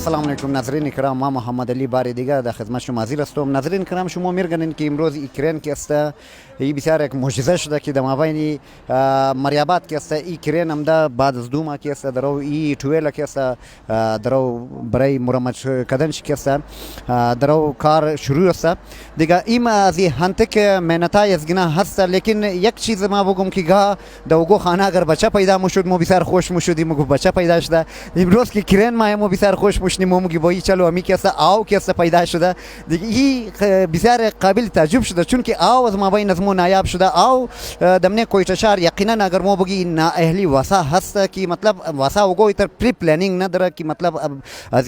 السلام علیکم ناظرین کرام، ما محمد علی بار دیگر در خدمت شما حاضر هستم. ناظرین کرام، شما می‌گویند که امروز اوکراین که است این بسیار یک معجزه شده که در مابین مریابات که است اوکراین هم بعد از 2 ماه که است در این تویل که است در برای مرمت کردن که است در کار شروع است دیگه. این از هنتک مهنتای از گناه هست، لیکن یک چیز ما بگم که گاه دوگو خانه اگر بچه پیدا میشد ما بسیار خوش میشدیم، مگو بچه پیدا شده. امروز که اوکراین ما بسیار خوش میشنیم، میگی بایی چلو امی که است آو که است پیدا شده دیگه. این بسیار قابل تعجب شده، چون که آو از مابین از ما نایاب شده. آو دمنه کویتا شهر یقینا اگر ما بگی نا اهلی واسا هست که مطلب واسا وگو تر پری پلانینگ نداره که مطلب از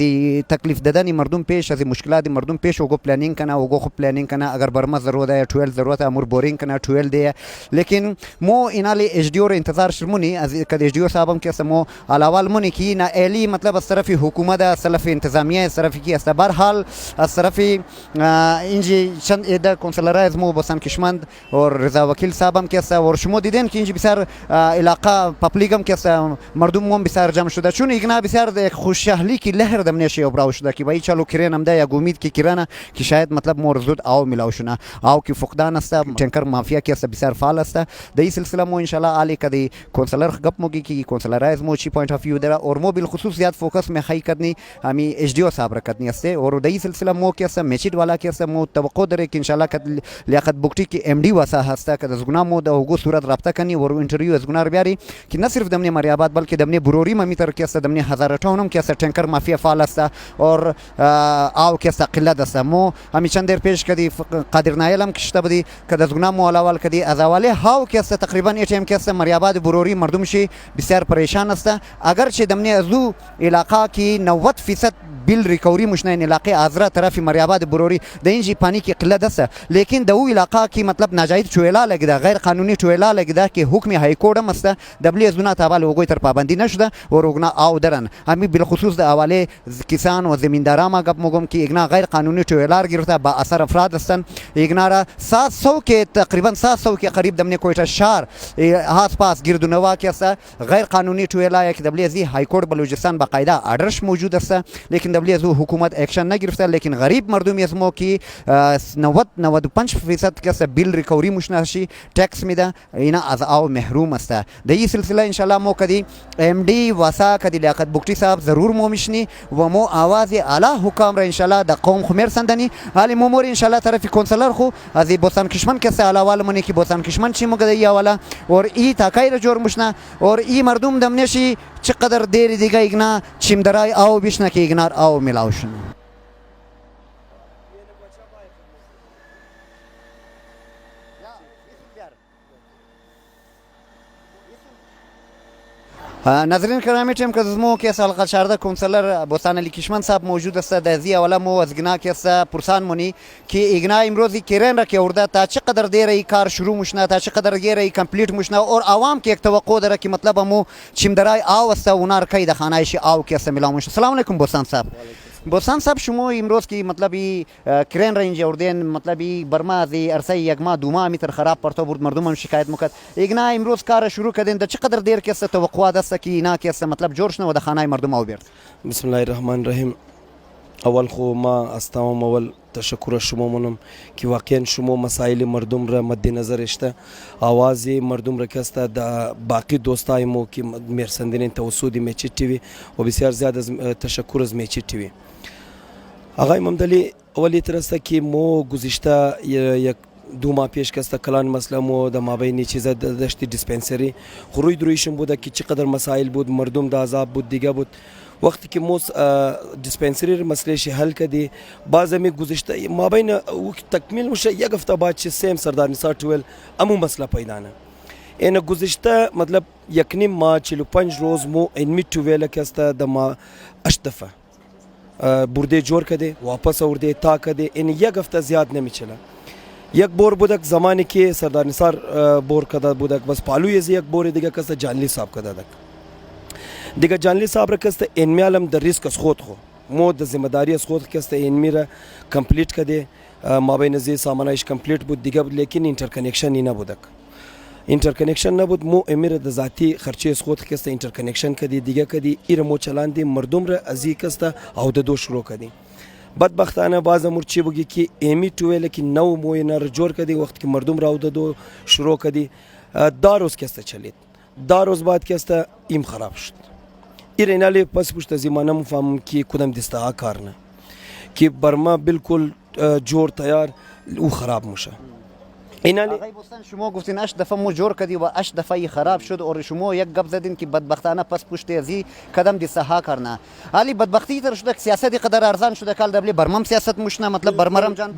تکلیف دادن مردم پیش، از مشکلات مردم پیش وگو پلانینگ کنه، وگو خوب پلانینگ کنه. اگر برما ضرورت ہے 12 ضرورت ہے امور بورینگ کنه 12 دی. لیکن مو اینالی ایچ ڈی او انتظار شرمونی از کد ایچ ڈی او صاحبم که سمو علاوه مونی کی نا اهلی مطلب از طرف حکومت، از طرف انتظامیه، از طرف کی است برحال از طرف اینجی چند ایده کنسولر از مو بسان کشمند اور رضا وکیل صاحبم که است. اور شما دیدین که اینجی بسیار علاقه پبلیکم که است مردم مون بسیار جمع شده، چون ایگنا بسیار خوشحالی کی لهر دمنه شی ابراو شده که بای چالو کرین هم ده یا امید کی کرانه که شاید مطلب مور زود او ملاو شونه او کی فقدان است. تنکر مافیا کی است بسیار فعال است. در این سلسله مو ان شاء الله علی کدی کنسولر گپ موگی کی کنسولر از مو چی پوینت اف ویو داره اور مو بالخصوص زیاد فوکس میں خی کرنی ہمی ایچ ڈی او صاحب رکھنی است. اور در این سلسله مو کی است میچید والا کی است مو توقع داره که ان شاء الله کد لیاقت بوکتی کی ام ڈی واسا هست که از گنا مو دو صورت رابطه کنی اور انٹرویو از گنا بیاری که نه صرف دمنه مریابات بلکه دمنه بروری ممی تر کی است دمنه هزار ټاونم کی است ټینکر مافیا فعال است اور او کی است قلت است. مو همی چند در پیش کدی قادر نایلم کشته بدی که از گنا مو علاوه کدی از اوله هاو کی است تقریبا ای ټیم کی است مریابات بروری مردم شی بسیار پریشان است. اگر چه دمنه ازو علاقه کی 90% بیل ریکوری مشنین علاقه ازرا طرف مریابات بروری د اینجی پانی کی قلت است، لیکن دو علاقه کی مطلب ناجایز چویلا لگیدا، غیر قانونی چویلا لگیدا که حکم های کورد است دبلی ازونا تابال وګوي تر پابندی نشده اور وګنا او درن همی بالخصوص د حواله کسان و زمیندارا ما گپ مگم که اگنا غیر قانونی چویلار گرفته با اثر افراد هستن. اگنارا 700 کے تقریبا 700 کے قریب دمنے کوئٹہ شہر آس پاس گردونوا کے است غیر قانونی چویلا یک دبلی ازی های کورد بلوچستان باقاعدہ آرڈرش موجود است، لیکن دبلی ازو حکومت ایکشن نہ گرفته. لیکن غریب مردم اسمو کی 90-95% کے است بیل ریکوری مشناشی ٹیکس میدا اینا از او محروم است. در این سلسله ان شاء الله مو کدی ام ڈی واسا کدی لیاقت بوکتی صاحب ضرور مو مشنی و مو آواز اعلی حکام را ان شاء الله د قوم خمیر سندنی حالی مو مور ان شاء الله طرف کنسولر خو از بوسان کشمن کے علاوه منی کی بوسان کشمن چی مو گدی والا اور ای تاکای جور مشنا اور ای مردم دمنشی چقدر دیر دیگه ایگنا چیم درای او بشنا که ایگنار او ملاوشن. ناظرین کرامی ټیم که زمو کې حلقه 14 کنسولر بوسان علی کشمن صاحب موجود است. در زی اولا مو از گنا که است پرسان مونی که ایگنا امروزی کرین را که ورده تا چقدر دیر ای کار شروع مشنا، تا چقدر دیر ای کمپلیت مشنا اور عوام که یک توقع داره که مطلب مو چیم درای آو است اونار کای د خانایش آو که است ملاو مش. السلام علیکم بوسان صاحب. بوسان صاحب شما امروز کی مطلب کرین رنج اوردین مطلب برما از عرصه یک ماه 2 ماه میتر خراب پرتو برد مردم هم شکایت میکرد ایگنا امروز کار شروع کردین در چقدر دیر که است توقع است که اینا که است مطلب جورش نه و د خانه مردم او بیرد. بسم الله الرحمن الرحیم. اول خو ما استوام اول تشکر شما منم که واقعا شما مسائل مردم را مد نظر اشته آواز مردم را کسته د باقی دوستای مو که مرسندین توسودی میچی تی وی و بسیار زیاد از تشکر از میچی تی وی. آقای ممدلی اولی ترسته که مو گذشته یک 2 ماه پیش کسته کلان مسئله مو د مابینی چیزا داشتی دیسپنسری خروی درویشم بوده که چقدر مسائل بود مردم د عذاب بود دیگه بود. وقتی که مو دیسپنسری مسئله شی حل کردی باز می گذشته مابین وقت تکمیل میشه یک هفته بعد چه سیم سردار نثار ټویل امو مسئله پیدا نه این گذشته مطلب 1.5 ماه 45 روز مو این می ټویل کسته د ما اشتفه برده جور کده واپس آورده تا کده این یک هفته زیاد نمیچله. یک بور بودک زمانی که سردار نثار بور کده بودک بس پالوی از یک بور دیگه کسته جانلی صاحب کده دک دیگه جانلی صاحب را کسته این میالم در ریسک از خود خو مو د ذمہ داری از خود کسته این میره کمپلیت کده ما بین زی سامانایش کمپلیت بود دیگه لیکن اینتر کنکشن نه بودک اینترکنکشن نبود مو امیر د ذاتی خرچه خود کسته اینترکنکشن کدی دیگه کدی ایر مو چلاندی مردم را ازی کسته او د دو شروع کدی بدبختانه باز امور چی بگی که ایمی تویل که نو مو نر جور کدی وقت که مردم را او د دو شروع کدی داروز کسته چلید داروز بعد کسته ایم خراب شد ایر اینالی پس پشت زمانه مفهم که کدام دسته کار نه که برما بالکل جور تیار او خراب میشه اینالی آقای بستان شما گفتین 8 دفعه مو جور کردی و 8 دفعه خراب شد اور شما یک گپ زدین که بدبختانه پس پشت ازی قدم دی سها کرنا حالی بدبختی تر شده سیاست قدر ارزان شده کال دبلی برمم سیاست مشنا مطلب برمرم جان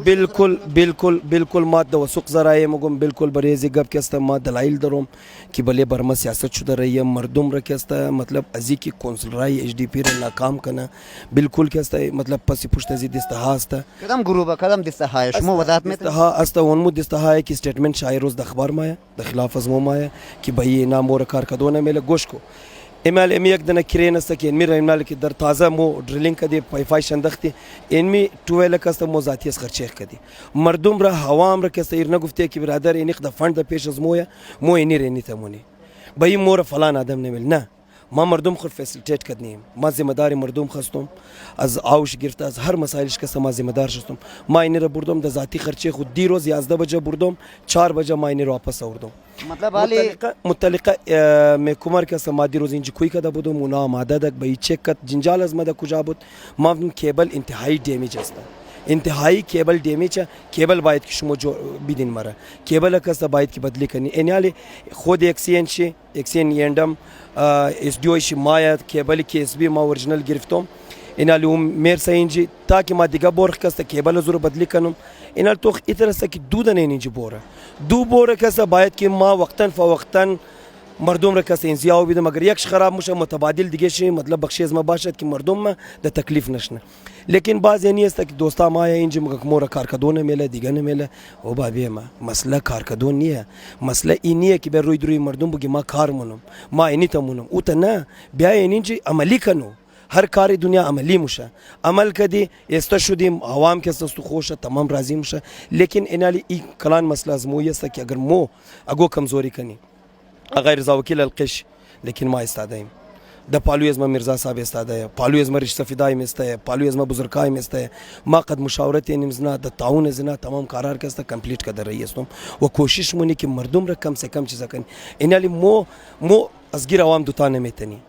بالکل ما د وسوق ذرایع مگم بالکل بریزی گپ کسته ما دلایل دروم که بله برما سیاست شده رہی مردم را کسته مطلب ازی کی کونسل رای ایچ ڈی پی را ناکام کنه بالکل کسته مطلب پس پشت ازی دسته است قدم گروبه قدم دی سها شما وضاحت می ها است اون دسته های کی اسٹیٹمنٹ شاعر روز د اخبار ما د خلاف ازمو ما کی بهی نام ور کار کدونه مله گوش کو ایمال ام یک دنه کرین است کی میر ایمال کی در تازه مو ډریلینګ کدی پایفای شندختی انمی تویل کست مو ذاتی اس خرچه کدی مردم را هوام را کست ایر نه گفته کی برادر اینخ د فند پیش از مو اینی رنی تمونی بهی مور فلان آدم نمیل نه ما مردم خود فسیلیتیت کردیم ما ذمہ داری مردم خستم از آوش گرفته از هر مسائلش کس ما ذمہ دار شدم ما اینی را بردم د ذاتی خرچه خود دی روز 11 بجه بردم 4 بجه ما اینی را واپس آوردم مطلب حالی متعلقه میکمر کس ما دی روز اینجا کوی کده بودم اونا ماده دک به چک کت جنجال از مده کجا بود ما کیبل انتهایی ڈیمیج است انتهایی کیبل ڈیمیج کیبل باید که شما بیدین مره کیبل کس باید که بدلی کنی اینالی خود اکسین یندم اس ڈی او شی مایا کیبل کی اس بی ما اورجینال گرفتم اینالی میر سینجی تا که ما دیگه بورخ کس کیبل زور بدلی کنم اینال تو اترسه که دو نه اینجا دو بوره کس باید که ما وقتا فوقتا مردم را کس انزیاو بیدم اگر یکش خراب میشه متبادل دیگه شی مطلب بخشیز ما باشد که مردم ما ده تکلیف نشنه لیکن بعض اینی است که دوستا ما اینجا مور کارکدون میله دیگه نمیله او بابی ما مسئله کارکدون نیه مسئله اینیه که به روی دروی مردم بگی ما کار مونم ما اینی تمونم او تا نه بیا اینجا عملی کنو هر کار دنیا عملی میشه عمل کدی است شدیم عوام که است خوشه تمام راضی میشه لیکن اینالی این کلان مسئله از مو است که اگر مو اگو کمزوری کنی غیر رضا وکیل القش لیکن ما استادایم د پالوی از ما مرزا صاحب استاده پالوی از ما رشته فدای مسته پالوی از ما بزرگای مسته ما قد مشاورت نمزنا د تعاون زنا تمام قرار کسته کمپلیٹ کده رہی استم و کوشش مونی که مردم را کم سے کم چیزا کنی اینالی مو از گیر عوام دوتا نمیتنی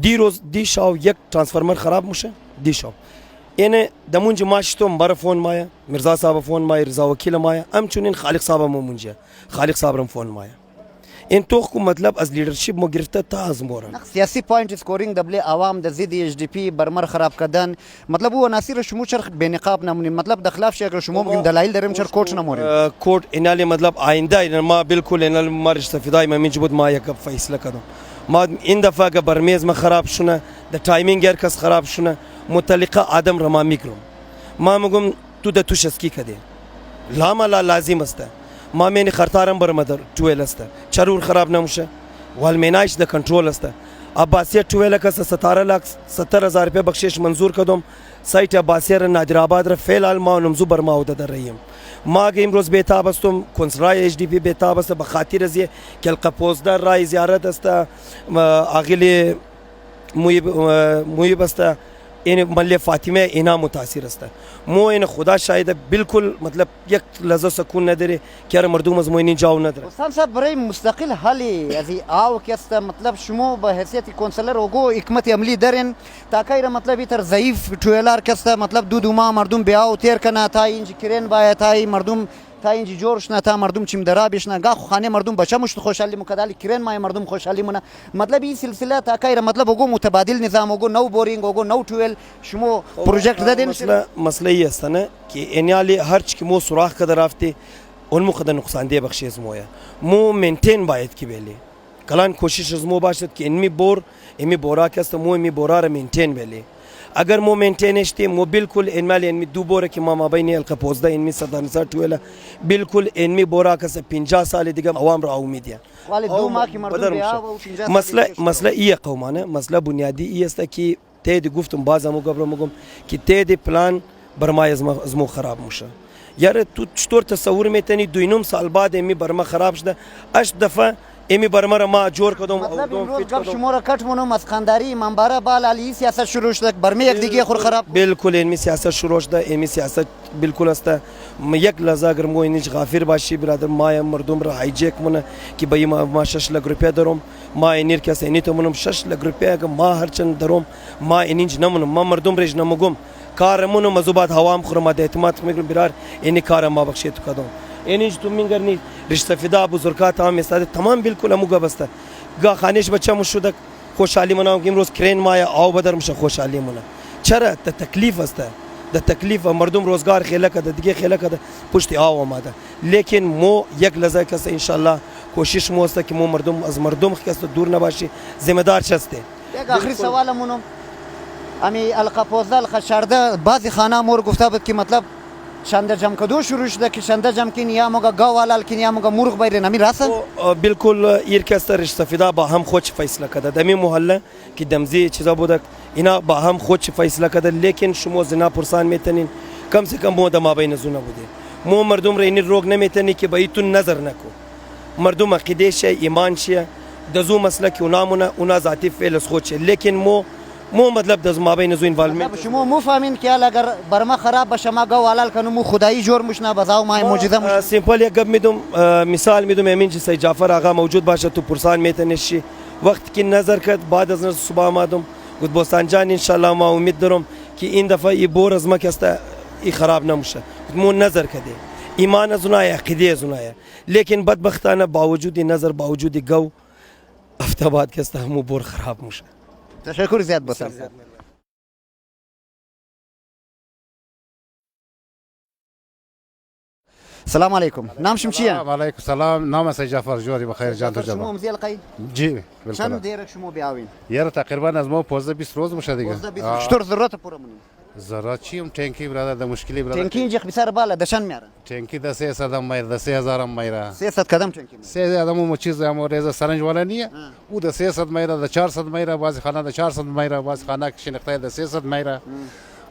دی روز دی شاو یک ترانسفورمر خراب میشه دی شاو اینه دمونج ماشتم بر فون مایا مرزا صاحب فون مایا رضا وکیل مایا همچنین خالق صاحب مونجا خالق صاحب فون مایا این تو کو مطلب از لیدرشپ مو گرفته تا از مورن سیاسی پوینت اسکورینگ دبلی عوام د زید ایچ ڈی پی برمر خراب کردن مطلب او عناصر شمو چرخ بے نقاب نمونی مطلب د خلاف شي اگر شمو ممکن دلایل درم چر کوټ نمورن کوټ اینالی مطلب آینده ما بالکل اینال ما رشته فدای ما منجبود ما یک فیصله کردم ما این دفعه که برمیز ما خراب شونه د تایمینگ هر کس خراب شونه متعلقه آدم را ما میگرم ما میگم تو د توش اسکی کده لا لازم است ما مینی خرطارم بر مدر تویل است چرور خراب نموشه والمینایش د کنټرول است عباسیه تویل کس 17,70,000 روپے بخشش منظور کردم سایت عباسیه را نادر آباد را فعل ما نمزو بر ما در رهیم ما که امروز Betaab استم کنسرای H D P Betaab است بخاطر از که القپوزدار رای زیارت است آگلی مویب است این ملی فاطمه اینا متاثر است مو این خدا شاید بالکل مطلب یک لحظه سکون نداره که مردم از موینین جاو نداره استاد صاحب برای مستقل حالی از آو که است مطلب شما به حیثیت کونسلر اوگو حکمت عملی درن تا کایر مطلب تر ضعیف ټویلار که است مطلب دو ما مردم بیاو تیر کنه تا اینج کرین باید تا مردم تا اینجی جورش نه تا مردم چیم درابش نه گاه خانه مردم بچه مشت خوشحالی مکدالی کرین مای مردم خوشحالی مونه مطلب این سلسله تا کایر مطلب اوگو متبادل نظام اوگو نو بورینگ اوگو نو تویل شما پروژکت دادین مسئله ای است نه که اینالی هر چی که مو سوراخ کده رفته اون مو خدا نقصان ده بخشیز مویا مو مینتین باید کی بلی کلان کوشش از مو باشد که اینمی بورا کست مو اینمی بورا را مینتین بلی اگر مو مینتینش تی مو بالکل اینمال اینمی دو بوره که ما بین القپوزده اینمی صدانسا تویلا بالکل اینمی بورا کس 50 سال دیگه عوام را امیدیه ولی دو ما که مردم بیا مسئله ای قومانه مسئله بنیادی ای است که تید گفتم بازم و قبل مگم که تید پلان برمای از مو خراب میشه یاره تو چطور تصور میتونی 2.5 سال بعد امی برما خراب شده 8 دفعه امی برما را ما جور کردم مطلب امروز گپ شما را کٹ مونم از خانداری منبره بال علی سیاست شروع شد برمی یک دیگه خور خراب بالکل امی سیاست شروع شده امی سیاست بالکل است یک لحظه اگر مو اینج غافر باشی برادر ما مردم را هایجک مونه که به ما 6 لک روپیه دارم ما اینیر کس اینی تو منم 6 لک روپیه ما هرچند دارم ما اینج نمونم ما مردم رج نمگم کارمون مزوبات هوام خرم ده اعتماد میگم برار اینی کار ما بخشید کدام اینج تو میگرنی رشته فدا بزرگات هم استاد تمام بالکل مو گبسته گا خانش بچه مو شده خوشحالی منام که امروز کرین مایا آو بدر مشه خوشحالی منه چرا تکلیف است د تکلیف مردم روزگار خیله کده دیگه خیله کده پشت آو آمده لیکن مو یک لحظه کس ان شاء الله کوشش مو است که مو مردم از مردم کس دور نباشی ذمہ دار شسته یک آخری سوالمونم امی القپوزل خشرده بعضی خانه مور گفته بود که مطلب شنده جمع کدو شروع شده که شنده جمع کن یا موقع گاو علال کن یا موقع مرغ بیرن امی راسته بالکل ایر کس رشته فدا با هم خود فیصله کده دمی محله که دمزی چیزا بوده اینا با هم خود فیصله کده لیکن شما زنا پرسان میتنین کم سے کم مو ما بین زونه بوده مو مردم را این روگ نمیتنی که بایتون نظر نکو مردم عقیده شه ایمان شه دزو مسئله که اونا ذاتی فعل از خود شه لیکن مو مطلب دز ما بین زو انوالومنت شما مو فهمین که اگر برما خراب بشه ما گاو علال کنم مو خدایی جور مشنا بزاو ما معجزه مش سیمپل یک گپ میدم مثال میدم امین جی جعفر آقا موجود باشه تو پرسان میتنشی وقت کی نظر کرد بعد از صبح آمدم گفت بوستان جان ان شاء الله ما امید دارم که این دفعه ای بور از ما کسته ای خراب نمیشه مو نظر کده ایمان از اونای عقیده از اونای لیکن بدبختانه باوجود نظر باوجود گو هفته بعد کسته همو بور خراب میشه تشکر زیاد بسر السلام علیکم نام شم چیه؟ علیکم السلام نام است جعفر جوری بخیر جان تو شما جان مزیل قی جی چند بالکل دیرک شما بیاوین یار تقریبا از ما 15-20 روز میشه دیگه چطور ضرورت پورا منو ضرورت چیم تانکی برادر د مشکلی برادر تنکی اینجا بسر بالا دشن میاره تانکی د 300 مایر د 3000 مایر 300 قدم تنکی 300 مو چیز هم ریزه سرنج ولا نیه او د 300 مایر د 400 مایر باز خانه د 400 مایر باز خانه شنخته د 300 مایر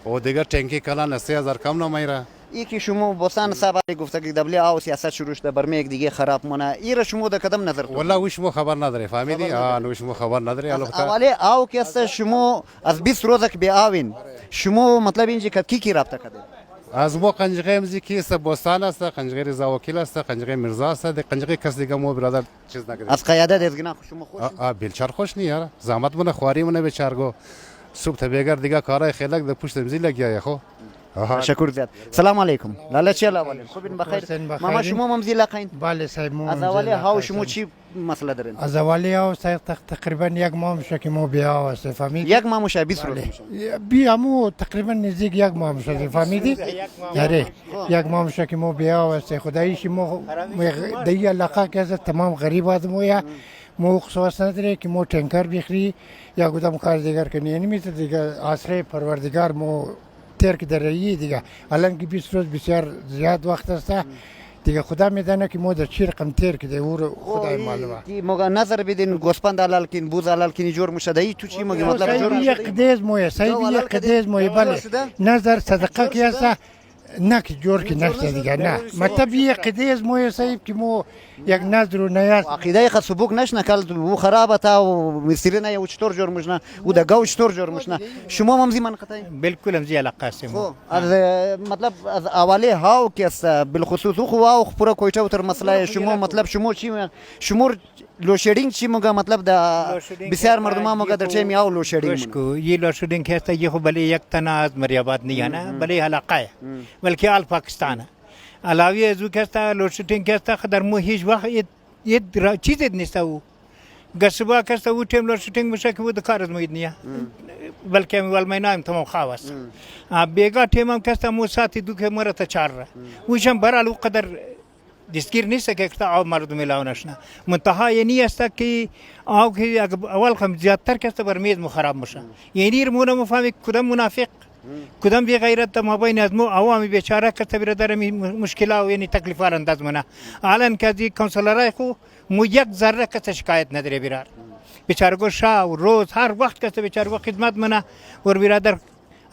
او دیگه تانکی کلان 3000 کم نه مایر یکی شما بوسان صاحب گفته که دبلی آو سیاست شروع شده برمی یک دیگه خراب مونه ایره شما د کدم نظر والله وش مو خبر نداره فهمیدی وش مو خبر نداره البته اولی آو که است شما از 20 روزه که بیاوین شما مطلب اینجا که کی رابطه کرده از ما قنجقه مزی کی است بوستان است قنجقه رضا وکیل است قنجقه مرزا است قنجقه کس دیگه مو برادر چیز نگرفت از قیادت از گنا شما خوش بیلچار خوش نی یار زحمت مونه خواری مونه بیچارگو صبح تا بیگر دیگه کارای خیلک د پشت مزی لگیا خو تشکر زیاد سلام علیکم لاله چی الاول خوبین بخیر ماما شما ممزی لقین بله صاحب مو از اولی ها شما چی مسئله دارین از اولی ها تقریبا یک ماه میشه که مو بیا است فهمید یک ماه میشه 20 روز بیا مو تقریبا نزدیک یک ماه میشه فهمیدی یاره یک ماه میشه که مو بیا است خداییش مو دیگه علاقه که از تمام غریب آدمو یا مو خصوص نداره که مو تنکر بخری یا کدام کار دیگر کنی نمیشه دیگه آسره پروردگار مو ترک در رایی دیگه الان که 20 روز بسیار زیاد وقت است دیگه خدا میدانه که مو در چی رقم ترک ده او خدای معلومه کی موقع نظر بدین گوسپند حلال کین بوز حلال کین جور میشه دایی تو چی میگی مطلب جور یک قدیز مو صاحب یک قدیز مو بله نظر صدقه کی است نه که جور کی نشته دیگه نه مطلب یک قدیز مو صاحب که مو یک نظر و نیاز عقیده خاص سبوک نشنه کال و خرابه تا و مسیرنا یو چطور جور مشنا و د گاو چطور جور مشنا شما ممزی من قطعی بالکل مزی علاقه است از مطلب از اولی هاو که است بالخصوص خو واو پورا کویټه تر مسئله شما مطلب شما چی شمور لو شیدینگ چی موقع مطلب د بسیار مردم موقع در چه میاو لو شیدینگ کو یہ لو شیدینگ که است یہ خو بلی یک تنه از مریاباد نہیں ہے نا بلی علاقه بلکہ آل پاکستان علاوه از او که است لو شیدینگ که است در مو هیچ وقت یه چیز نیست او گسبا که است او تیم لو شیدینگ میشه که بود کار از مید نیا بلکہ ول مینایم تمام خواست بیگا تیم هم که است مو ساعتی دو که مرا تا چار ویشم برال او قدر دستگیر نیست که اقطاع مردم لاونشنا منتها یعنی است که آو که اول خم زیادتر که است برمیز مخرب میشه یعنی رمونه مفهمی کدام منافق کدام بی غیرت ما بین از مو عوامی بیچاره که برادر مشکلات و یعنی تکلیفات انداز منا الان که دی کانسلرای خو مو یک ذره که شکایت نداره برار بیچاره گو شا و روز هر وقت که بیچاره خدمت منا ور برادر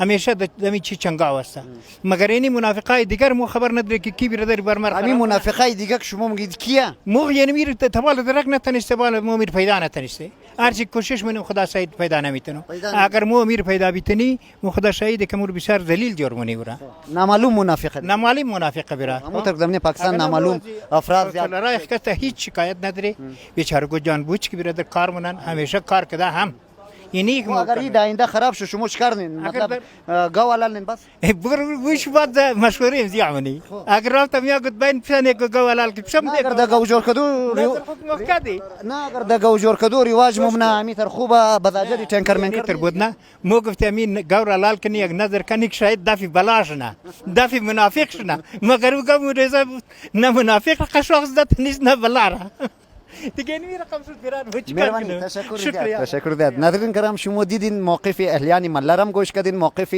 همیشه دمی چی چنگا واسه مگر اینی منافقای دیگر مو خبر نداره که کی برادر برمر همین منافقای دیگه که شما میگید کیه؟ مو یعنی میر تبال درک نتنسته بال مو میر پیدا نتنسته هرچی کوشش منو خدا شاید پیدا نمیتونم اگر مو میر پیدا بیتنی مو خدا شاید که مور بسیار ذلیل جور منی ورا نامعلوم منافق نامعلوم منافق برا همون تر زمین پاکستان نامعلوم افراد زیاد راه کته هیچ شکایت نداره بیچاره کو جان بوچ کی برادر کار منن همیشه کار کده هم یعنی اگر این داینده خراب شد شما چیکار کنین مطلب گاولالن بس وش بعد مشهوریم زیامنی اگر رفتم یا گفت بین پسنه کو گوالال کی پسم اگر د گاو جوړ کدو نه اگر د گاو جوړ کدو رواج ممنه امی تر خوبه بزاجری ټینکر من تر بود نه مو گفت امین گور لال کنی یک نظر کنی شاید دافی بلاش نه دافی منافق شنه مگر گم رضا نه منافق قشاخ دت نیست نه بلاره دیگه نمی رقم شد بران و چیکار کنم تشکر زیاد ناظرین کرام شما دیدین موقف اهلیان ملرم گوش کردین موقف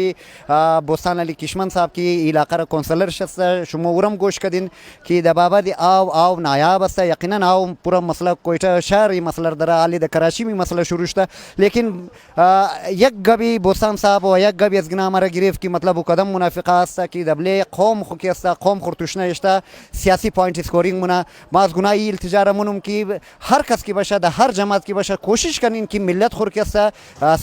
بوستان علی کشمن صاحب کی علاقه را کونسلر شست شما ورم گوش کردین که د بابا دی آو نایاب است یقینا آو پورا مسئله کویتا شهری مسئله در علی د کراچی می مسئله شروع شده لیکن یک گبی بوستان صاحب و یک گبی از گنا مرا گرفت که مطلب کدام منافقه است که دبل قوم خو کی است قوم خورتوشنه است سیاسی پوینت اسکورینگ منا ما از گناه التجاره منم کی هر کس کی باشه در هر جماعت کی باشه کوشش کنین که ملت خور کی است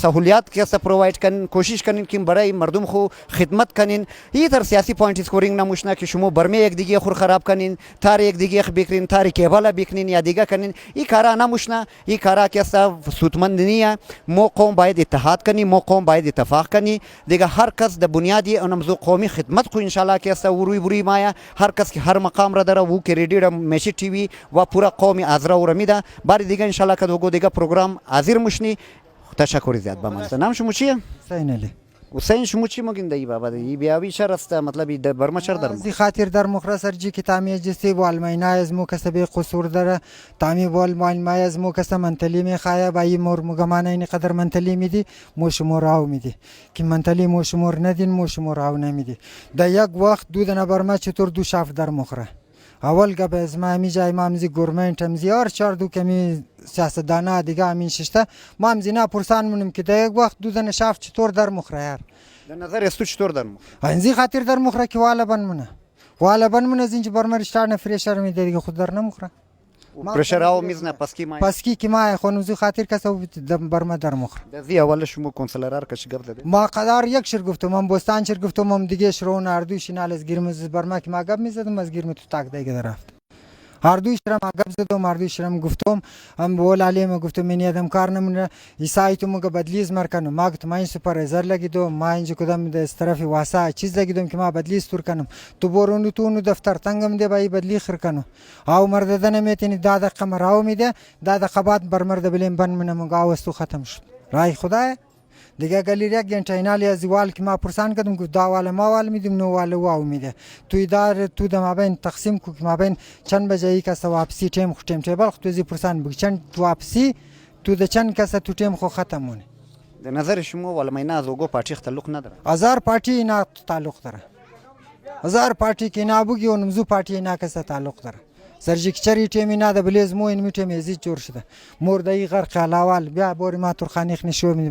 سہولیات کی است پروواید کنین کوشش کنین که برای مردم خو خدمت کنین این تر سیاسی پوینت اسکورینگ نموشنه که شما برمه یک دیگه خور خراب کنین تار یک دیگه بکرین تار کیبل بکنین یا دیگه کنین این کارا نموشنه این کارا کی است سودمند نیه مو قوم باید اتحاد کنی مو قوم باید اتفاق کنی دیگه هر کس د بنیادی انمزو قومی خدمت خو ان شاء الله کی است وروی بری مایا هر کس کی هر مقام را داره وو کی ریډی میشی ټي وي و پورا قومی ازرا ورمیده بار دیگه ان شاء الله که دوگو دیگه پروگرام حاضر مشنی تشکر زیاد با من نام شما چیه حسین علی حسین شما چی مگین دی بابا دی بیاوی شهر است مطلب در برما شهر در زی خاطر در مخرا سرجی که تعمیر جستی و الماینا از مو کسبه قصور داره تعمیر و الماینا از مو کس منتلی می خایا بای مور مگمانه این قدر منتلی میدی مو شما راو میدی که منتلی مو شما ندین مو شما راو نمیدی در یک وقت دو دنا برما چطور دو شاف در مخرا اول گپ از ما می جای ما مزی گورنمنت مزی ار چهار دو کمی سیاستدانا دیگه امین ششته ما مزی نه پرسان منم که در یک وقت دو دنا شاف چطور در مخرا یار در نظر است چطور در مخرا انزی خاطر در مخرا کی والا بن من زینج برمرشتانه فریشر می دیگه خود در نمخرا پرشر او میزنه پسکی کی ما خونم زی خاطر کسو برما در مخرا دی اول شما کنسلرار کش گفت ده ما قدر یک شر گفتم من بوستان شر گفتم من دیگه شرون اردو شینال از گیرمز برما کی ما گپ میزدم از گیرم تو تاک دیگه رفت اردو شرم گپ زدم اردو شرم گفتم هم بول علی ما گفتم من یادم کار نمونه ایسای تو مگه بدلیز مرکنم ما گفتم من سوپروایزر لگیدم ما اینجا کدام از طرف واسه چیز لگیدم که ما بدلیز تور کنم تو برونو تو نو دفتر تنگم دی بای بدلی خر کنم او مرد دنه میتینی دادا قمراو میده دادا قبات بر مرد بلیم بن من مگاوستو ختم شد رای خدای دیگه گلیریا گنچینالی از وال که ما پرسان کردم گفت داوال ما وال میدیم نو وال واو میده تو اداره تو د مابین تقسیم کو مابین چند بجایی کس واپسی ټیم خو ټیم ټیبل خو زی پرسان بگ چند واپسی تو د چند کس تو ټیم خو ختمونه در نظر شما ولا مینا از اوگو پارتی تعلق نداره هزار پارتی نه تعلق داره هزار پارتی که نه بوگی و نمزو پارتی نه کس تعلق داره سرجیکچری ټیم نه د بلیز مو ان میټه میزی جوړ شده مور دای غرق علاوال بیا بور ما تر خانیخ نشو می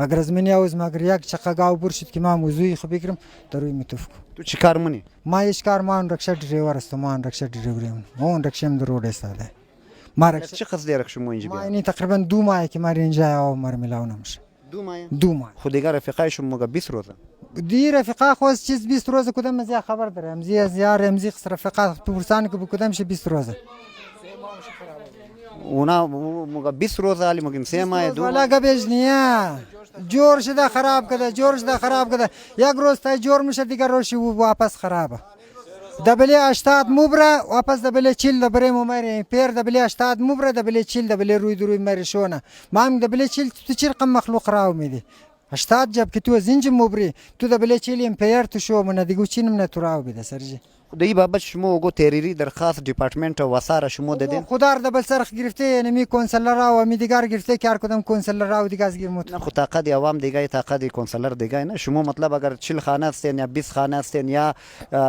اگر از منی اوز مگر یک چقه گاو برشید که ما موضوعی خو بگیرم دروی متفق تو چی کار منی ما هیچ کار ما رکشا ډریور است ما رکشا ډریوریم ما رکشم در روډ استاده ما رکشا چه خص دیرک شما اینجا ما اینی تقریبا 2 ماه که ما اینجا او مر ملاونه مشه 2 ماه خود دیگر رفیقای شما مگه 20 روزه دی رفیقا خو چیز 20 روزه کدام مزیا خبر دارم زی از یار امزی رفیقا پرسان که کدام شه 20 روزه اونا مگه 20 روزه علی مگه 3 ماه 2 ولا گبج نیا جور شده خراب کده جور شده خراب کده یک روز تا جور میشه دیگر روشی واپس خرابه دبلی 80 مبره واپس دبلی 40 دبره ممری پیر دبلی 80 مبره دبلی 40 دبلی روی دروی مری شونه ما هم دبلی 40 تو چی رقم مخلوق راو میدی 80 جب که تو زنج مبری تو دبلی 40 امپیر تو شو من دیگه چینم نه تو راو بده سرجی دی بابت شما اوگو تحریری درخواست دیپارتمنت واساره شما دادین خدا را دبل سرخ گرفته یعنی می کنسلر را و می دیگر گرفته کار کدام کنسلر را و دیگه از گیرموت نه خود طاقت عوام دیگه طاقت کنسلر دیگه نه شما مطلب اگر 40 خانه هستین یا 20 خانه هستین یا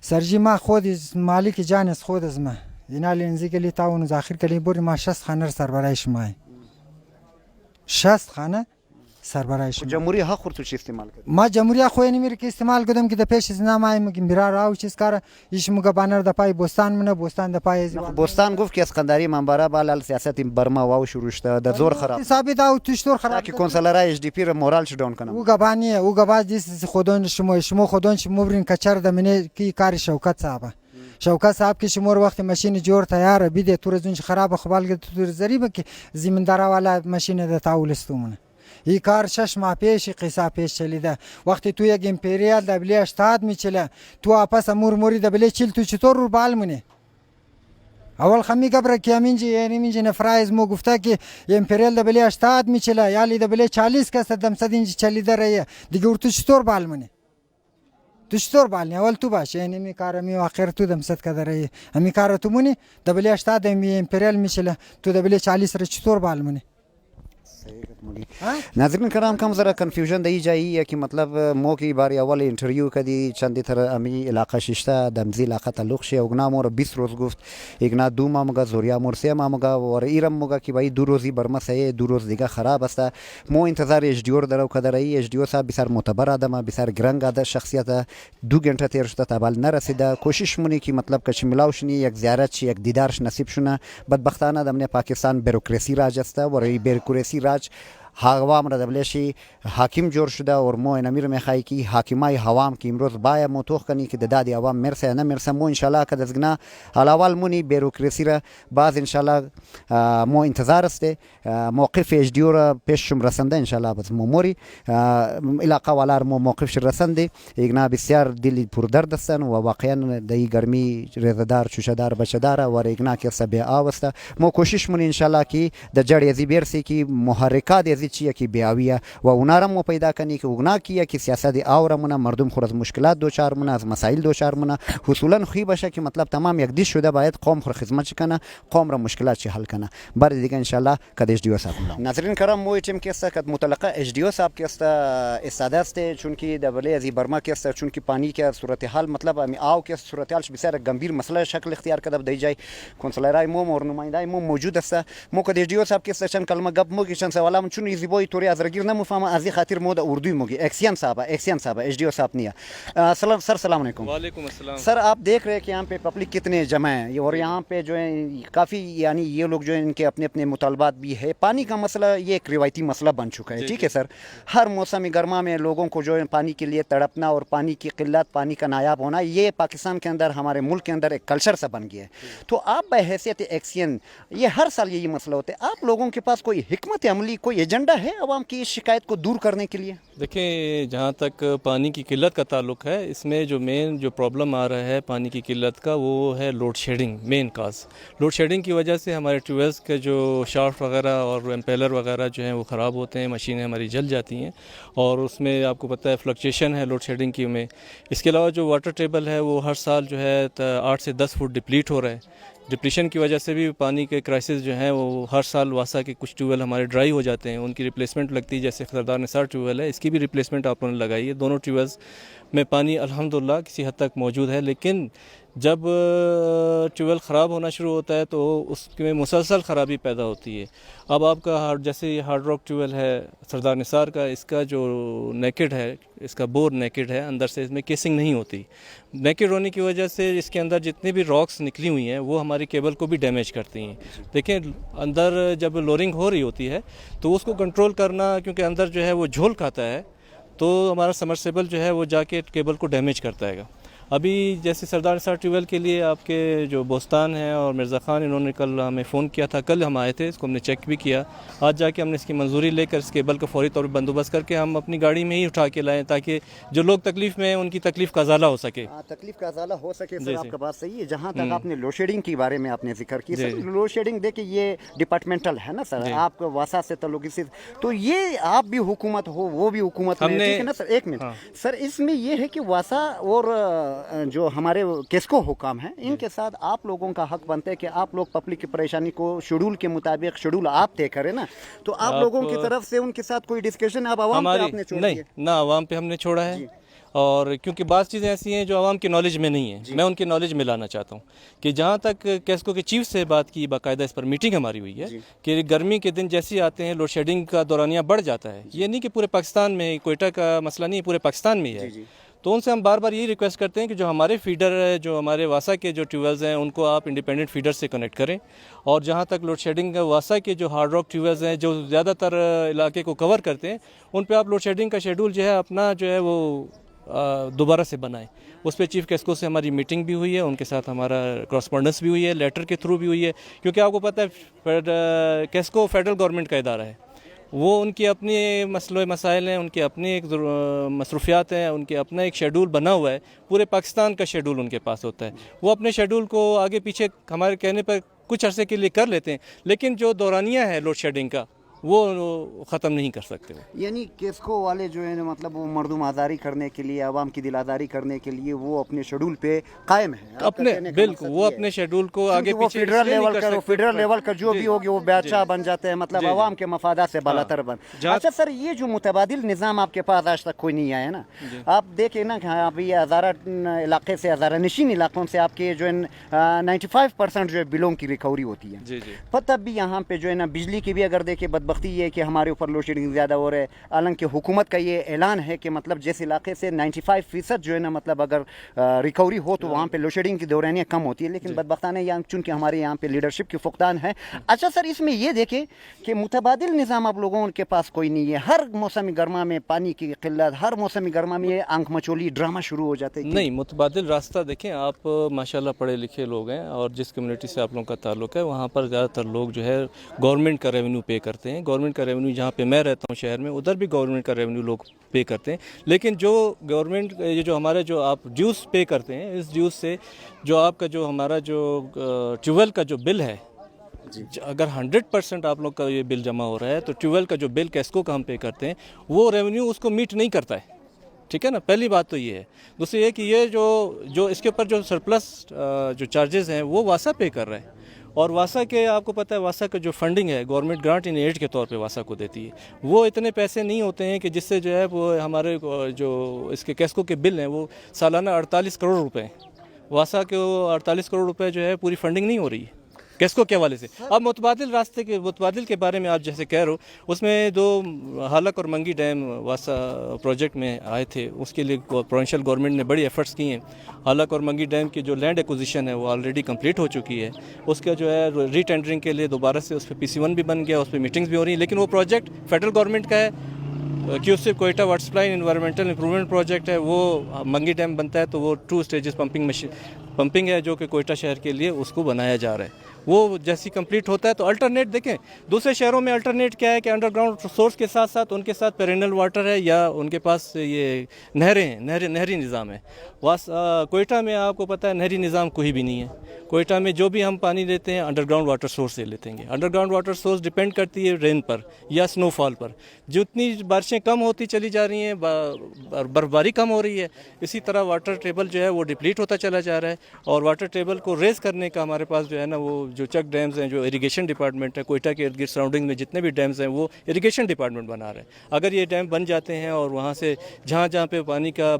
سرجی ما خود مالک جان از خود از ما اینا لنزی کلی تاون از اخر کلی بر ما 60 خانه سربرایش ما 60 خانه سربراه شما جمهوری حق خود چی استعمال کرد ما جمهوری خو نمیر که استعمال کردم که د پیش از نامای مگه میرا راو چیز کار ایش مگه بانر د پای بوستان منه بوستان د پای بوستان گفت که اسکندری منبره بالال سیاست برما واو شروع شده د زور خراب ثابت او تشتور خراب که کنسولرای اچ دی پی رو مورال شو داون کنم او گبانی او گباز دیس خودون شما خودون شما برین کچر د منه کی کار شوکت صاحب شوکت صاحب که شمور وقت ماشین جور تیار بیده تو رزون خراب خبال تو ضریبه که زمیندار والا ماشین د تاولستومنه این کار 6 ماه پیش قصه پیش چلیده وقتی تو یک امپریال دبلی 80 میچله تو واپس امور موری دبلی چل تو چطور رو بالمونه اول خمی قبر که امینجی یعنی منجی نفرایز مو گفته که امپریال دبلی 80 میچله یا دبلی 40 کس دم صد اینجی چلیده رایه دیگه ور تو چطور بالمونه تو چطور بالنی اول تو باشه یعنی می کار می اخر تو دم صد کده رایه امی کار تو مونی دبلی 80 امپریال میچله تو دبلی 40 رو چطور بالمونه ناظرین کرام کم ذرا کنفیوژن دی جایی ہے کہ مطلب مو کی باری اول انٹرویو کدی چندی تر امی علاقہ ششتا دمزی علاقہ تعلق شی اوگنا مور 20 روز گفت اگنا دو مامگا زوریا مورسیا مامگا اور ایرم مگا کی بھائی دو روزی برما سے دو روز دیگه خراب است مو انتظار اچ ڈی اور درو کدرئی اچ ڈی او صاحب بسیار معتبر آدم بسیار گرنگ آد شخصیت 2 گھنٹه تیر شده تابال نرسیده کوشش مونی کی مطلب کچ ملاوشنی یک زیارت چی یک دیدارش نصیب شونه بدبختانه دمنه پاکستان بیروکراسی راج است و ای بیروکراسی راج هوام را دبلشی حاکم جور شده اور مو نمیر میخوای کی حاکمای هوام کی امروز باید موتوخ کنی که دادی عوام مرسه نه مرسه مو ان شاء الله که دزگنا حلال مونی بیروکراسی را باز ان شاء الله مو انتظار است موقف اچ دی را پیش شم رسنده ان شاء الله بس مو موری علاقه والا مو موقف رسنده ایگنا بسیار دل پر درد استن و واقعا دی گرمی رزدار چوشدار بچدار و ایگنا که سبه آوسته مو کوشش مونی ان شاء الله کی د جړی ازی بیرسی کی محرکات چیه کی بیاویه و اونارم مو پیدا کنی که اونا کیه که سیاست اورمونه مردم خور از مشکلات دوچار مونه از مسائل دوچار مونه حصولا خوی باشه که مطلب تمام یک دیش شده باید قوم خور خدمت کنه قوم را مشکلات چی حل کنه بر دیگه ان شاء الله کد اچ دی او صاحب ناظرین کرام مو چم که است کد متلقه اچ دی او صاحب که است استاده است چون که دبلی از برما که است چون که پانی که صورتحال مطلب امی آو که صورتحالش بسیار گنبیر مسئله شکل اختیار کرده دی جای کنسولرای مو اور نمایندای مو موجود است مو کد اچ دی او صاحب که است چند کلمه گپ مو که چند سوالام چون ایزی بوی توری از رگیر نمفهمه از خاطر مو د اردوی موگی ایکسین صاحب اچ ڈی او صاحب نہیں سلام سر السلام علیکم وعلیکم السلام سر آپ دیکھ رہے ہیں کہ یہاں پہ پبلک کتنے جمع ہیں اور یہاں پہ جو ہے کافی یعنی یہ لوگ جو ہیں ان کے اپنے اپنے مطالبات بھی ہے پانی کا مسئلہ یہ ایک روایتی مسئلہ بن چکا ہے ٹھیک ہے سر ہر موسم گرما میں لوگوں کو جو ہے پانی کے لیے تڑپنا اور پانی کی قلت پانی کا نایاب ہونا یہ پاکستان کے اندر ہمارے ملک کے اندر ایک کلچر سا بن گیا ہے تو آپ بحیثیت ایکسین یہ ہر سال یہی مسئلہ ہوتا ہے آپ لوگوں کے پاس کوئی حکمت عملی کوئی ایجنڈا ہے عوام کی اس شکایت کو دور کرنے کے لیے دیکھیں جہاں تک پانی کی قلت کا تعلق ہے اس میں جو مین جو پرابلم آ رہا ہے پانی کی قلت کا وہ ہے load shedding main cause load shedding کی وجہ سے ہمارے ٹیوبویلس کے جو شافٹ وغیرہ اور امپیلر وغیرہ جو ہیں وہ خراب ہوتے ہیں مشینیں ہماری جل جاتی ہیں اور اس میں آپ کو پتہ ہے فلکچویشن ہے لوڈ شیڈنگ کی میں اس کے علاوہ جو واٹر ٹیبل ہے وہ ہر سال جو ہے 8 سے 10 فٹ ڈپلیٹ ہو رہا ہے ڈپلیشن کی وجہ سے بھی پانی کے کرائسس جو ہیں وہ ہر سال واسا کے کچھ ٹیوبویل ہمارے ڈرائی ہو جاتے ہیں ان کی ریپلیسمنٹ لگتی ہے جیسے سردار نثار ٹیوبویل ہے اس کی بھی ریپلیسمنٹ آپ نے لگائی ہے دونوں ٹیوبویلس میں پانی الحمدللہ کسی حد تک موجود ہے لیکن جب ٹیوبویل خراب ہونا شروع ہوتا ہے تو اس میں مسلسل خرابی پیدا ہوتی ہے اب آپ کا جیسے یہ ہارڈ راک ٹیوبویل ہے سردار نثار کا اس کا جو نیکڈ ہے اس کا بور نیکڈ ہے اندر سے اس میں کیسنگ نہیں ہوتی نیکڈ ہونے کی وجہ سے اس کے اندر جتنی بھی راکس نکلی ہوئی ہیں وہ ہماری کیبل کو بھی ڈیمیج کرتی ہیں دیکھیں اندر جب لورنگ ہو رہی ہوتی ہے تو اس کو کنٹرول کرنا کیونکہ اندر جو ہے وہ جھول کھاتا ہے تو ہمارا سمرسیبل جو ہے وہ جا کے کیبل کو ڈیمیج کرتا ہے گا ابھی جیسے سردار نثار ٹیوبویل کے لیے آپ کے جو بوستان ہیں اور مرزا خان انہوں نے کل ہمیں فون کیا تھا کل ہم آئے تھے اس کو ہم نے چیک بھی کیا آج جا کے ہم نے اس کی منظوری لے کر اس کیبل کا فوری طور پر بندوبست کر کے ہم اپنی گاڑی میں ہی اٹھا کے لائیں تاکہ جو لوگ تکلیف میں ہیں ان کی تکلیف کا ازالہ ہو سکے تکلیف کا ازالہ ہو سکے سر آپ کا بات صحیح ہے جہاں تک آپ نے لوڈ شیڈنگ کے بارے میں آپ نے ذکر کی سر لوڈ شیڈنگ دیکھیں یہ ڈپارٹمنٹل ہے نا سر آپ کو واسا سے تعلق سے تو یہ آپ بھی حکومت ہو وہ بھی حکومت ہے نا سر ایک منٹ سر اس میں یہ ہے کہ واسا اور جو ہمارے کیسکو حکام ہیں ان کے ساتھ آپ لوگوں کا حق بنتا ہے کہ آپ لوگ پبلک کی پریشانی کو شیڈول کے مطابق شیڈول آپ طے کریں نا تو آپ لوگوں کی طرف سے ان کے ساتھ کوئی ڈسکشن اب عوام پہ آپ نے چھوڑا نہیں نہ عوام پہ ہم نے چھوڑا ہے اور کیونکہ بعض چیزیں ایسی ہیں جو عوام کی نالج میں نہیں ہیں، میں ان کی نالج میں لانا چاہتا ہوں کہ جہاں تک کیسکو کے چیف سے بات کی، باقاعدہ اس پر میٹنگ ہماری ہوئی ہے کہ گرمی کے دن جیسے آتے ہیں لوڈ شیڈنگ کا دورانیہ بڑھ جاتا ہے. یہ نہیں کہ پورے پاکستان میں، کوئٹہ کا مسئلہ نہیں ہے، پورے پاکستان میں ہی ہے. تو ان سے ہم بار بار یہی ریکویسٹ کرتے ہیں کہ جو ہمارے فیڈر ہے، جو ہمارے واسا کے جو ٹیوبویلز ہیں، ان کو آپ انڈیپینڈنٹ فیڈر سے کنیکٹ کریں. اور جہاں تک لوڈ شیڈنگ واسا کے جو ہارڈ راک ٹیوبویلز ہیں جو زیادہ تر علاقے کو کور کرتے ہیں، ان پہ آپ لوڈ شیڈنگ کا شیڈول جو ہے اپنا جو ہے وہ دوبارہ سے بنائیں. اس پہ چیف کیسکو سے ہماری میٹنگ بھی ہوئی ہے، ان کے ساتھ ہمارا کراسپونڈنس بھی ہوئی ہے، لیٹر کے تھرو بھی ہوئی ہے. کیونکہ آپ کو پتہ ہے کیسکو فیڈرل گورنمنٹ کا ادارہ ہے، وہ ان کی اپنی مسئلے مسائل ہیں، ان کی اپنی ایک مصروفیات ہیں، ان کے اپنا ایک شیڈول بنا ہوا ہے. پورے پاکستان کا شیڈول ان کے پاس ہوتا ہے. وہ اپنے شیڈول کو آگے پیچھے ہمارے کہنے پر کچھ عرصے کے لیے کر لیتے ہیں، لیکن جو دورانیہ ہے لوڈ شیڈنگ کا وہ ختم نہیں کر سکتے. یعنی کیسکو والے جو ہیں مطلب وہ مردم آزاری کرنے کے لیے، عوام کی دل آزاری کرنے کے لیے وہ اپنے شیڈول پہ قائم ہیں اپنے، بالکل وہ اپنے شیڈول کو آگے پیچھے فیڈرل لیول کا جو بھی ہوگی وہ بادشاہ بن جاتے ہیں، مطلب عوام کے مفادات سے بالاتر بن. اچھا سر، یہ جو متبادل نظام آپ کے پاس آج تک کوئی نہیں آیا نا، آپ دیکھیں نا کہ ابھی ہزارہ علاقے سے، ہزارہ نشین علاقوں سے آپ کے جو ہے 95% جو ہے بلوں کی ریکوری ہوتی ہے. تب بھی یہاں پہ جو ہے نا بجلی کی بھی اگر دیکھیں بدبختی یہ ہے کہ ہمارے اوپر لوڈ شیڈنگ زیادہ ہو رہا ہے. حالانکہ حکومت کا یہ اعلان ہے کہ مطلب جس علاقے سے 95% جو ہے نا مطلب اگر ریکوری ہو تو وہاں پہ لوڈ شیڈنگ کی دورانیہ کم ہوتی ہے. لیکن بدبختانہ یہاں چونکہ ہمارے یہاں پہ لیڈرشپ کی فقدان ہے. اچھا سر، اس میں یہ دیکھیں کہ متبادل نظام آپ لوگوں کے پاس کوئی نہیں ہے. ہر موسم گرما میں پانی کی قلت، ہر موسم گرما میں یہ آنکھ مچولی ڈرامہ شروع ہو جاتے ہیں. نہیں، متبادل راستہ دیکھیں آپ، ماشاءاللہ پڑھے لکھے لوگ ہیں، اور جس کمیونٹی سے آپ لوگوں کا تعلق ہے وہاں پر زیادہ تر لوگ جو ہے گورنمنٹ کا ریونیو پے کرتے ہیں. گورنمنٹ کا ریونیو جہاں پہ میں رہتا ہوں شہر میں، ادھر بھی گورنمنٹ کا ریونیو لوگ پے کرتے ہیں. لیکن جو گورنمنٹ یہ جو ہمارے جو آپ ڈیوز پے کرتے ہیں، اس ڈیوز سے جو آپ کا جو ہمارا جو ٹیوبویل کا جو بل ہے، اگر 100% آپ لوگ کا یہ بل جمع ہو رہا ہے تو ٹیوبویل کا جو بل کیسکو کا ہم پے کرتے ہیں وہ ریونیو اس کو میٹ نہیں کرتا ہے. ٹھیک ہے نا، پہلی بات تو یہ ہے. دوسری یہ کہ یہ جو اس کے اوپر جو سرپلس جو چارجز ہیں وہ واسا پے کر رہا ہے. اور واسا کے آپ کو پتہ ہے واسا کا جو فنڈنگ ہے گورنمنٹ گرانٹ ان ایڈ کے طور پہ واسا کو دیتی ہے. وہ اتنے پیسے نہیں ہوتے ہیں کہ جس سے جو ہے وہ ہمارے جو اس کے کیسکو کے بل ہیں وہ سالانہ 48 کروڑ روپے ہیں. واسا کے 48 کروڑ روپے جو ہے پوری فنڈنگ نہیں ہو رہی ہے کیسکو کے حوالے سے. اب متبادل کے بارے میں آپ جیسے کہہ رہے ہو، اس میں دو حلق اور منگی ڈیم واسا پروجیکٹ میں آئے تھے. اس کے لیے پروونشل گورنمنٹ نے بڑی ایفرٹس کی ہیں. حلق اور منگی ڈیم کی جو لینڈ ایکوزیشن ہے وہ آلریڈی کمپلیٹ ہو چکی ہے. اس کا جو ہے ری ٹینڈرنگ کے لیے دوبارہ سے اس پہ PC1 بھی بن گیا، اس پہ میٹنگز بھی ہو رہی ہیں. لیکن وہ پروجیکٹ فیڈرل گورنمنٹ کا ہے. QCIP Quetta water supply environmental improvement project ہے. وہ منگی ڈیم بنتا ہے تو وہ 2 اسٹیجز پمپنگ ہے جو کہ کوئٹہ شہر کے لیے اس کو بنایا جا رہا ہے. وہ جیسی کمپلیٹ ہوتا ہے تو الٹرنیٹ دیکھیں دوسرے شہروں میں الٹرنیٹ کیا ہے کہ انڈر گراؤنڈ سورس کے ساتھ ساتھ ان کے ساتھ پیرینل واٹر ہے یا ان کے پاس یہ نہریں ہیں، نہری نظام ہے. کوئٹہ میں آپ کو پتہ ہے نہری نظام کوئی بھی نہیں ہے. کوئٹہ میں جو بھی ہم پانی لیتے ہیں انڈر گراؤنڈ واٹر سورس سے لیتے ہیں. Under ground water source depend کرتی ہے رین پر یا سنو فال پر. جتنی بارشیں کم ہوتی چلی جا رہی ہیں، برف باری کم ہو رہی ہے، اسی طرح واٹر ٹیبل جو ہے وہ ڈپلیٹ ہوتا چلا جا رہا ہے. اور واٹر ٹیبل کو ریز کرنے کا ہمارے پاس جو ہے نا وہ جو چک ڈیمز ہیں، جو اریگیشن ڈپارٹمنٹ ہے کوئٹہ کے ارد گرد سراؤنڈنگ میں جتنے بھی ڈیمز ہیں وہ اریگیشن ڈپارٹمنٹ بنا رہے ہیں. اگر یہ ڈیم بن جاتے ہیں اور وہاں سے جہاں پہ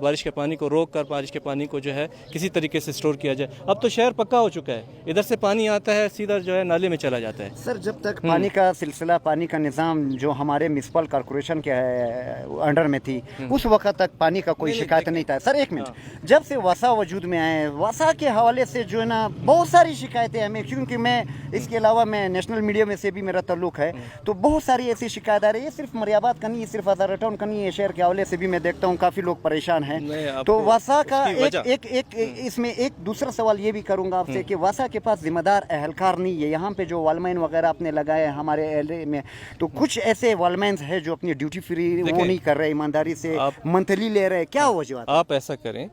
بارش کے پانی کو روک کر بارش کے پانی کو جو ہے کسی طریقے سے اسٹور کیا جائے. اب تو شہر پکا ہو چکا ہے، ادھر سے پانی آتا ہے سیدھا جو ہے نالے میں چلا جاتا ہے. سر، جب تک پانی کا سلسلہ، پانی کا نظام جو ہمارے میونسپل کارپوریشن کے انڈر میں تھی اس وقت تک پانی کا کوئی شکایت نہیں تھا. سر ایک منٹ، جب سے واسا وجود میں آئے، واسا کے حوالے سے جو ہے نا بہت ساری شکایتیں ہمیں، کیونکہ میں اس کے علاوہ میں نیشنل میڈیا میں سے بھی میرا تعلق ہے، تو بہت ساری ایسی شکایت آ رہی ہے. یہ صرف مریاباد کا نہیں ہے، صرف ہزارہ ٹاؤن کا نہیں ہے، شہر کے حوالے سے بھی میں دیکھتا ہوں کافی لوگ پریشان ہیں. تو واسا کا ایک اس میں ایک دوسرا سوال یہ بھی کروں گا آپ سے کہ واسا کے پاس ذمہ دار اہلکار نہیں ہے. یہاں پہ جو والمین وغیرہ آپ نے لگائے ہمارے ایریا میں، تو کچھ ایسے والمینز ہیں جو اپنی ڈیوٹی فری وہ نہیں کر رہے، ایمانداری سے منتھلی لے رہے. کیا وجوہات؟ آپ ایسا کریں،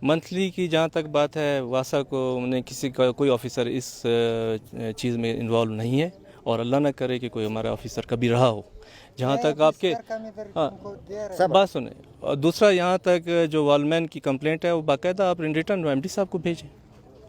منتھلی کی جہاں تک بات ہے واسا کو نے کسی کا کوئی آفیسر اس چیز میں انوالو نہیں ہے، اور اللہ نہ کرے کہ کوئی ہمارا آفیسر کبھی رہا ہو. جہاں تک آپ کے سب بات سنیں. اور دوسرا، یہاں تک جو والمین کی کمپلینٹ ہے وہ باقاعدہ آپ ریٹرن MD صاحب کو بھیجیں.